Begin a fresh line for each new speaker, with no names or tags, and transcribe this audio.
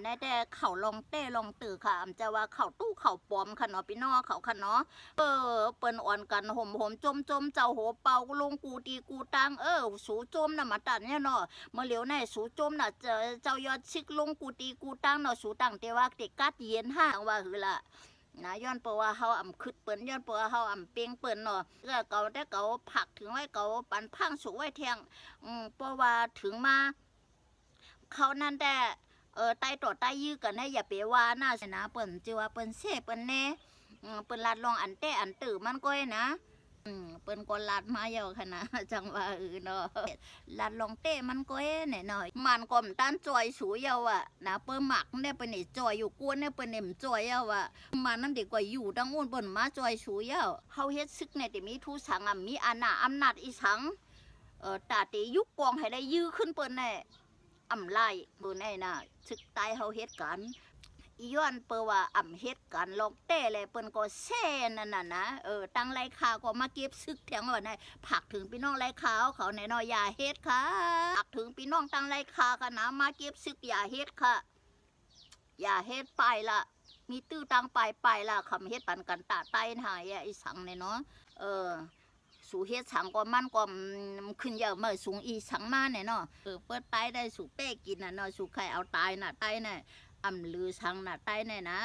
ได้แต่เขาลองเต้ลองตื่อค่ะอำจะว่าเขาตู้เขาปอมค่ะเนาะพี่น้องเขาค่ะเนาะเปิ้นอ่อนกันห่มจมเจ้าโหเป่าลงกูตีกูตังสูจมน่ะมาตัดเนี่ยเนาะเมื่อเหลียวในสูจมน่ะเจ้ายอดชิกลงกูตีกูตังเนาะสูตังเตว่าติกัดเย็นห้างว่าคือละนะย้อนเพราะว่าเฮาอ่ำคึดเปิ้นย้อนเพราะว่าเฮาอ่ำเปียงเปิ้นเนาะเก่าแต่เก่าผักถึงไว้เก่าปันพังสูไว้แทงเพราะว่าถึงมาเขานั่นแต่ไต้ต่อไต้ยื้อกันให้อย่าไปว่าน่าชนะเปิ้นจิว่าเปิ้นเสเปิ้นแน่เปิ้นลัดลองอันแต่อันตื่มันก้อยนะเปิ้นก็ลัดมาเยอะขนาดจังว่าเนาะลัดลองเต้มันก้อยแน่หน่อยมันก็มต้านจอยสูเยาอ่ะนะเปิ้นหมักเนี่ยเปิ้นนี่จอยอยู่กวนเนี่ยเปิ้นเนี่ยจอยเยาอ่ะมันนั่นดีกว่าอยู่ดังอ้วนเปิ้นมาจอยสูเยาเฮาเฮ็ดซึกเนี่ยที่มีทูสังมีอำนาจอีสังตาตียุกกองให้ได้ยื้อขึ้นเปิ้นแน่อำไล่เปิ้นแน่น่ะซึกตายเฮาเฮ็ดกันอีย้อนเปิ้นว่าอำเฮ็ดกันลอกเต้แลเปิ้นก็แซ่นั่นน่ะนะตั้งไรคาก็มาเก็บซึกแถงว่าได้ผักถึงพี่น้องไรคาเขาแน่นอนอย่าเฮ็ดค่ะผักถึงพี่น้องตั้งไรคากันนะมาเก็บซึกอย่าเฮ็ดค่ะอย่าเฮ็ดไปละมีตื้อตั้งไปละคำเฮ็ดปันกันตาใต้หายไอ้สังเนี่ยเนาะสู่เฮ็ดสังก็มันก็ขึ้นเยอะเมื่อสูงอีสังมาเนี่ยเนาะเปิดไปได้สู่เป้กินน่ะเนาะสู่ใครเอาตายน่ะใต้น่ะอำลือสังน่ะใต้เนี่ยนะ